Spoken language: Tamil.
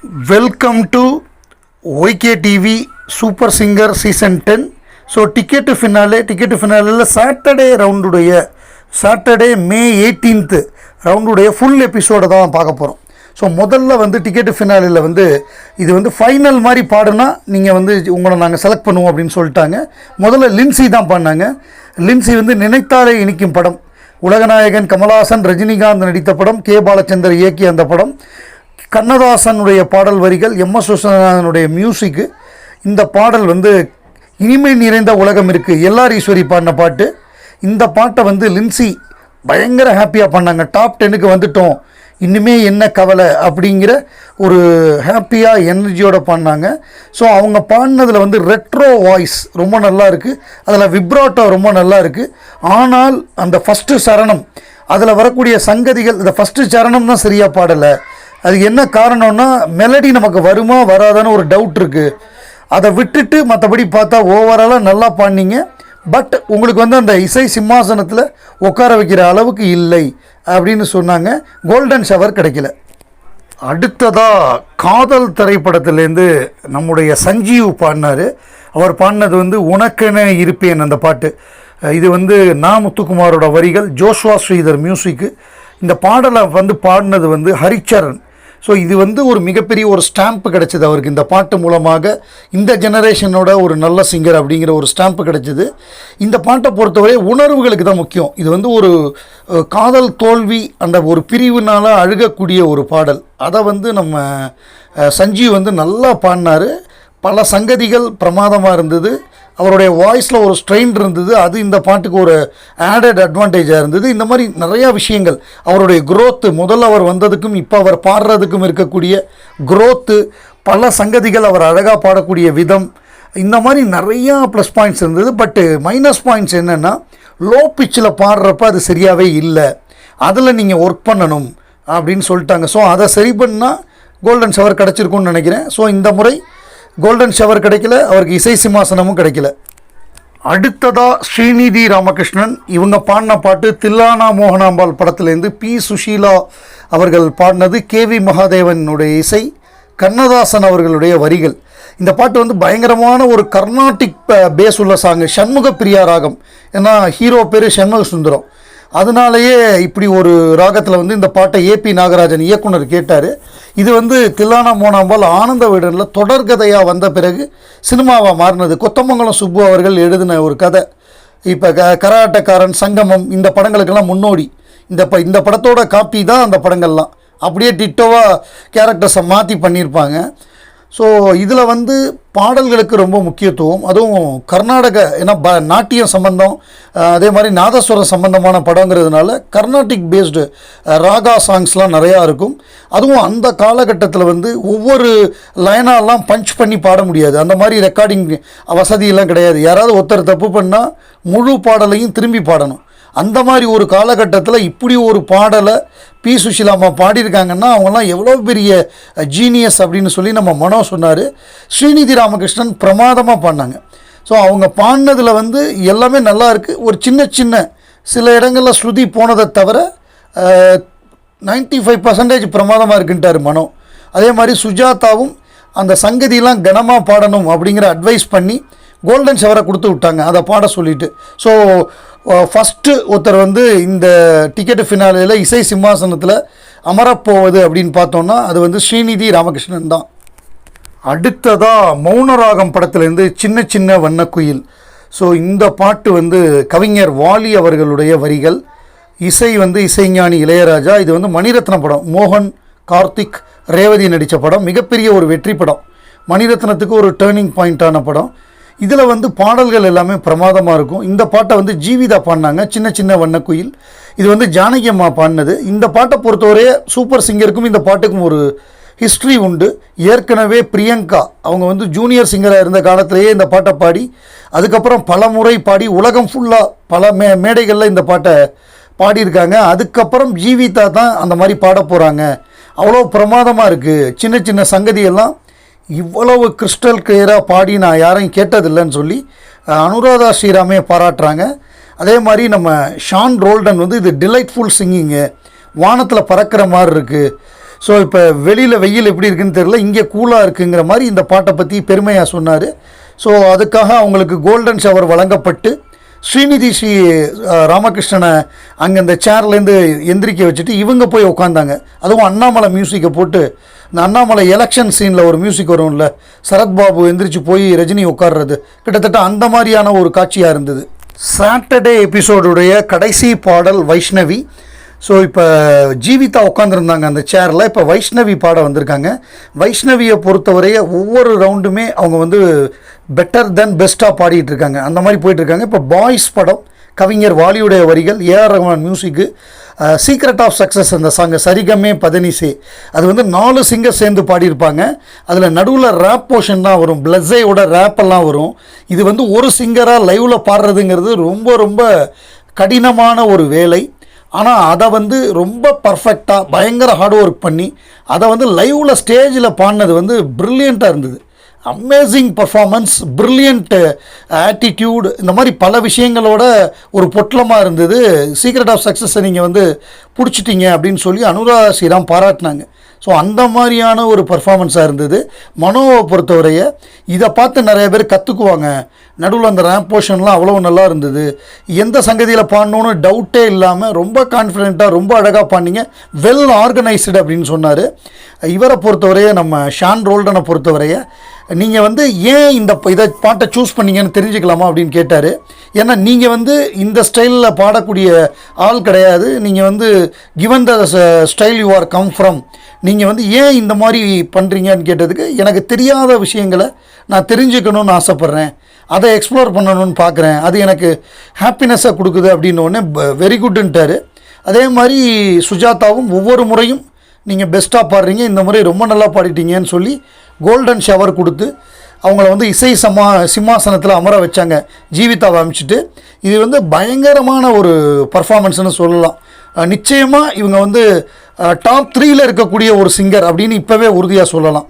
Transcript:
Welcome to YKTV Super Singer Season 10. So ticket finale Saturday round Saturday May 18th round full episode தான் பார்க்க போறோம். ஸோ முதல்ல வந்து டிக்கெட் ஃபினாலில் வந்து இது வந்து ஃபைனல் மாதிரி பாடுனா நீங்கள் வந்து உங்களை நாங்கள் செலக்ட் பண்ணுவோம் அப்படின்னு சொல்லிட்டாங்க. முதல்ல லின்சி தான் பாடினாங்க. லின்சி வந்து நினைத்தாலே இனிக்கும் படம், உலகநாயகன் கமல்ஹாசன் ரஜினிகாந்த் நடித்த படம், கே பாலச்சந்தர் இயக்கிய அந்த படம், கண்ணதாசனுடைய பாடல் வரிகள், எம்.எஸ். விஸ்வநாதனுடைய மியூசிக்கு. இந்த பாடல் வந்து இனிமை நிறைந்த உலகம் இருக்குது, எல்ஆர் ஈஸ்வரி பாடின பாட்டு. இந்த பாட்டை வந்து லின்சி பயங்கர ஹாப்பியாக பண்ணாங்க. டாப் 10க்கு வந்துட்டோம், இன்னுமே என்ன கவலை அப்படிங்கிற ஒரு ஹாப்பியாக எனர்ஜியோடு பாடினாங்க. ஸோ அவங்க பாடினதில் வந்து ரெட்ரோ வாய்ஸ் ரொம்ப நல்லா இருக்குது, அதில் விப்ராட்டோ ரொம்ப நல்லா இருக்குது. ஆனால் அந்த ஃபஸ்ட்டு சரணம், அதில் வரக்கூடிய சங்கதிகள், இந்த ஃபஸ்ட்டு சரணம் தான் சரியாக பாடலை. அதுக்கு என்ன காரணம்னா மெலடி நமக்கு வருமா வராதான்னு ஒரு டவுட் இருக்குது. அதை விட்டுட்டு மற்றபடி பார்த்தா ஓவராலாக நல்லா பாடினீங்க. பட் உங்களுக்கு வந்து அந்த இசை சிம்மாசனத்தில் உட்கார வைக்கிற அளவுக்கு இல்லை அப்படின்னு சொன்னாங்க. கோல்டன் ஷவர் கிடைக்கல. அடுத்ததாக காதல் திரைப்படத்துலேருந்து நம்முடைய சஞ்சீவ் பாடினார். அவர் பாடினது வந்து உனக்கென இருப்பேன் அந்த பாட்டு. இது வந்து நா முத்துக்குமாரோட வரிகள், ஜோஷ்வா ஸ்ரீதர் மியூசிக்கு. இந்த பாடலை வந்து பாடினது வந்து ஹரிச்சரன். ஸோ இது வந்து ஒரு மிகப்பெரிய ஒரு ஸ்டாம்ப்பு கிடச்சிது அவருக்கு. இந்த பாட்டு மூலமாக இந்த ஜெனரேஷனோட ஒரு நல்ல சிங்கர் அப்படிங்கிற ஒரு ஸ்டாம்ப்பு கிடச்சிது. இந்த பாட்டை பொறுத்தவரை உணர்வுகளுக்கு தான் முக்கியம். இது வந்து ஒரு காதல் தோல்வி, அந்த ஒரு பிரிவுனால் அழுகக்கூடிய ஒரு பாடல். அதை வந்து நம்ம சஞ்சீவ் வந்து நல்லா பாடினார். பல சங்கதிகள் பிரமாதமாக இருந்தது. அவருடைய வாய்ஸில் ஒரு ஸ்ட்ரெயின் இருந்தது. அது இந்த பாட்டுக்கு ஒரு ஆடட் அட்வான்டேஜாக இருந்தது. இந்த மாதிரி நிறையா விஷயங்கள், அவருடைய க்ரோத்து, முதல்ல அவர் வந்ததுக்கும் இப்போ அவர் பாடுறதுக்கும் இருக்கக்கூடிய க்ரோத்து, பல சங்கதிகள், அவர் அழகாக பாடக்கூடிய விதம், இந்த மாதிரி நிறையா ப்ளஸ் பாயிண்ட்ஸ் இருந்தது. பட்டு மைனஸ் பாயிண்ட்ஸ் என்னென்னா லோ பிச்சில் பாடுறப்ப அது சரியாகவே இல்லை, அதில் நீங்கள் ஒர்க் பண்ணணும் அப்படின்னு சொல்லிட்டாங்க. ஸோ அதை சரி பண்ணால் கோல்டன் ஷவர் கிடச்சிருக்குன்னு நினைக்கிறேன். ஸோ இந்த முறை கோல்டன் ஷவர் கிடைக்கல, அவருக்கு இசை சிம்மாசனமும் கிடைக்கல. அடுத்ததாக ஸ்ரீநிதி ராமகிருஷ்ணன், இவங்க பாடின பாட்டு தில்லானா மோகனாம்பாள் படத்துலேருந்து பி சுஷீலா அவர்கள் பாடினது, கேவி மகாதேவனுடைய இசை, கண்ணதாசன் அவர்களுடைய வரிகள். இந்த பாட்டு வந்து பயங்கரமான ஒரு கர்நாடிக் பேஸ் உள்ள சாங்கு, சண்முக பிரியா ராகம். ஏன்னா ஹீரோ பேர் சண்முக சுந்தரம், அதனாலேயே இப்படி ஒரு ராகத்தில் வந்து இந்த பாட்டை ஏபி நாகராஜன் இயக்குனர் கேட்டார். இது வந்து தில்லானா மோகனாம்பாள் ஆனந்த விகடனில் தொடர்கதையாக வந்த பிறகு சினிமாவாக மாறினது. கொத்தமங்கலம் சுப்பு அவர்கள் எழுதின ஒரு கதை. இப்போ கராட்டக்காரன், சங்கமம், இந்த படங்களுக்கெல்லாம் முன்னோடி. இந்த படத்தோட காப்பி தான் அந்த படங்கள்லாம். அப்படியே டிட்டோவாக கேரக்டர்ஸை மாற்றி பண்ணியிருப்பாங்க. ஸோ இதில் வந்து பாடல்களுக்கு ரொம்ப முக்கியத்துவம், அதுவும் கர்நாடக, ஏன்னா நாட்டியம் சம்பந்தம், அதே மாதிரி நாதஸ்வரம் சம்பந்தமான படங்கிறதுனால கர்நாடிக் பேஸ்டு ராகா சாங்ஸ்லாம் நிறையா இருக்கும். அதுவும் அந்த காலகட்டத்தில் வந்து ஒவ்வொரு லைனாலாம் பஞ்ச் பண்ணி பாட முடியாது, அந்த மாதிரி ரெக்கார்டிங் வசதியெல்லாம் கிடையாது. யாராவது ஒருத்தர் தப்பு பண்ணால் முழு பாடலையும் திரும்பி பாடணும். அந்த மாதிரி ஒரு காலகட்டத்தில் இப்படி ஒரு பாடலை பி சுஷீலாமா பாடியிருக்காங்கன்னா அவங்களாம் எவ்வளோ பெரிய ஜீனியஸ் அப்படின்னு சொல்லி நம்ம மனோ சொன்னார். ஸ்ரீநிதி ராமகிருஷ்ணன் பிரமாதமாக பாடினாங்க. ஸோ அவங்க பாடினதில் வந்து எல்லாமே நல்லா இருக்குது. ஒரு சின்ன சில இடங்களில் ஸ்ருதி போனதை தவிர 95% பிரமாதமாக இருக்குன்ட்டார் மனோ. அதே மாதிரி சுஜாதாவும் அந்த சங்கதியெலாம் கனமாக பாடணும் அப்படிங்கிற அட்வைஸ் பண்ணி கோல்டன் ஷவரை கொடுத்து விட்டாங்க, அதை பாட சொல்லிவிட்டு. ஸோ ஃபஸ்ட்டு ஒருத்தர் வந்து இந்த டிக்கெட்டு ஃபினாலில் இசை சிம்மாசனத்தில் அமரப்போவது அப்படின்னு பார்த்தோன்னா அது வந்து ஸ்ரீநிதி ராமகிருஷ்ணன் தான். அடுத்ததாக மௌனராகம் படத்துலேருந்து சின்ன வண்ணக்குயில். ஸோ இந்த பாட்டு வந்து கவிஞர் வாலி அவர்களுடைய வரிகள், இசை வந்து இசைஞானி இளையராஜா. இது வந்து மணிரத்னம் படம், மோகன், கார்த்திக், ரேவதி நடித்த படம், மிகப்பெரிய ஒரு வெற்றி படம், மணிரத்னத்துக்கு ஒரு டேர்னிங் பாயிண்ட்டான படம். இதில் வந்து பாடல்கள் எல்லாமே பிரமாதமாக இருக்கும். இந்த பாட்டை வந்து ஜீவிதா பாடினாங்க, சின்ன வண்ணக்குயில். இது வந்து ஜானகி அம்மா பாடினது. இந்த பாட்டை பொறுத்தவரையே சூப்பர் சிங்கருக்கும் இந்த பாட்டுக்கும் ஒரு ஹிஸ்ட்ரி உண்டு. ஏற்கனவே பிரியங்கா அவங்க வந்து ஜூனியர் சிங்கராக இருந்த காலத்திலேயே இந்த பாட்டை பாடி, அதுக்கப்புறம் பல முறை பாடி உலகம் ஃபுல்லாக பல மேடைகளில் இந்த பாட்டை பாடியிருக்காங்க. அதுக்கப்புறம் ஜீவிதா தான் அந்த மாதிரி பாட போகிறாங்க. அவ்வளோ பிரமாதமாக இருக்குது. சின்ன சங்கதியெல்லாம் இவ்வளவு கிறிஸ்டல் கிளியராக பாடி நான் யாரையும் கேட்டதில்லைன்னு சொல்லி அனுராதா ஸ்ரீராமே பாராட்டுறாங்க. அதே மாதிரி நம்ம ஷான் ரோல்டன் வந்து இது டிலைட்ஃபுல் சிங்கிங்கு, வானத்தில் பறக்கிற மாதிரி இருக்குது. ஸோ இப்போ வெளியில் வெயில் எப்படி இருக்குன்னு தெரியல, இங்கே கூலாக இருக்குங்கிற மாதிரி இந்த பாட்டை பற்றி பெருமையாக சொன்னார். ஸோ அதுக்காக அவங்களுக்கு கோல்டன் ஷவர் வழங்கப்பட்டு ஸ்ரீநிதி ராமகிருஷ்ணனை அங்கே இந்த சேர்லேருந்து எந்திரிக்க வச்சுட்டு இவங்க போய் உட்காந்தாங்க. அதுவும் அண்ணாமலை மியூசிக்கை போட்டு, இந்த அண்ணாமலை எலெக்ஷன் சீனில் ஒரு மியூசிக் வரும்ல, சரத்பாபு எந்திரிச்சு போய் ரஜினி உட்கார்றது, கிட்டத்தட்ட அந்த மாதிரியான ஒரு காட்சியாக இருந்தது. சாட்டர்டே எபிசோடுடைய கடைசி பாடல் வைஷ்ணவி. ஸோ இப்போ ஜீவிதா உட்காந்துருந்தாங்க அந்த சேரில், இப்போ வைஷ்ணவி பாட வந்திருக்காங்க. வைஷ்ணவியை பொறுத்தவரைய ஒவ்வொரு ரவுண்டுமே அவங்க வந்து பெட்டர் தென் பெஸ்ட்டாக பாடிட்டு இருக்காங்க, அந்த மாதிரி போயிட்டுருக்காங்க. இப்போ பாய்ஸ் படம், கவிஞர் வாலியுடைய வரிகள், A R Rahman music, secret of success அந்த சாங்கு சரிகமே பதனிசே, அது வந்து 4 சிங்கர் சேர்ந்து பாடியிருப்பாங்க. அதில் நடுவில் ரேப் போர்ஷன் தான் வரும், பிளஸ்ஸையோட ரேப்பெல்லாம் வரும். இது வந்து ஒரு சிங்கராக லைவில் பாடுறதுங்கிறது ரொம்ப ரொம்ப கடினமான ஒரு வேலை. ஆனால் அதை வந்து ரொம்ப பர்ஃபெக்டாக பயங்கர ஹார்ட் ஒர்க் பண்ணி அதை வந்து லைவில் ஸ்டேஜில் பாடினது வந்து ப்ரில்லியண்ட்டாக இருந்தது. அமேசிங் பர்ஃபார்மன்ஸ், ப்ரில்லியண்ட் ஆட்டிடியூடு, இந்த மாதிரி பல விஷயங்களோட ஒரு பொட்டலமாக இருந்தது. சீக்ரெட் ஆஃப் சக்ஸஸை நீங்கள் வந்து பிடிச்சிட்டிங்க அப்படின்னு சொல்லி அனுராதா ஸ்ரீராம் பாராட்டினாங்க. ஸோ அந்த மாதிரியான ஒரு பர்ஃபார்மன்ஸாக இருந்தது. மனோவை பொறுத்தவரைய இதை பார்த்து நிறைய பேர் கற்றுக்குவாங்க. நடுவில் அந்த ரேம்ப் போர்ஷன்லாம் அவ்வளோ நல்லா இருந்தது, எந்த சங்கதியில் பாடணுன்னு டவுட்டே இல்லாமல் ரொம்ப கான்ஃபிடென்ட்டாக ரொம்ப அழகாக பாடினீங்க, வெல் ஆர்கனைஸ்டு அப்படின்னு சொன்னார். இவரை பொறுத்தவரைய நம்ம ஷான் ரோல்டனை பொறுத்தவரைய நீங்கள் வந்து ஏன் இதை பாட்டை சூஸ் பண்ணீங்கன்னு தெரிஞ்சுக்கலாமா அப்படின்னு கேட்டார். ஏன்னா நீங்கள் வந்து இந்த ஸ்டைலில் பாடக்கூடிய ஆள் கிடையாது, நீங்கள் வந்து given the style you are come from, நீங்கள் வந்து ஏன் இந்த மாதிரி பண்ணுறீங்கன்னு கேட்டதுக்கு, எனக்கு தெரியாத விஷயங்களை நான் தெரிஞ்சுக்கணுன்னு ஆசைப்பட்றேன், அதை எக்ஸ்ப்ளோர் பண்ணணும்னு பார்க்குறேன், அது எனக்கு ஹாப்பினஸ்ஸை கொடுக்குது அப்படின்னு ஒன்று வெரி குட்டுன்ட்டார். அதே மாதிரி சுஜாதாவும் ஒவ்வொரு முறையும் நீங்கள் பெஸ்ட்டாக பாடுறீங்க, இந்த முறை ரொம்ப நல்லா பாடிட்டீங்கன்னு சொல்லி கோல்டன் ஷவர் கொடுத்து அவங்கள வந்து இசை சிம்மாசனத்தில் அமர வச்சாங்க, ஜீவிதாவை அமைச்சிட்டு. இது வந்து பயங்கரமான ஒரு பர்ஃபார்மன்ஸ்னு சொல்லலாம். நிச்சயமாக இவங்க வந்து டாப் 3ல் இருக்கக்கூடிய ஒரு சிங்கர் அப்படின்னு இப்போவே உறுதியாக சொல்லலாம்.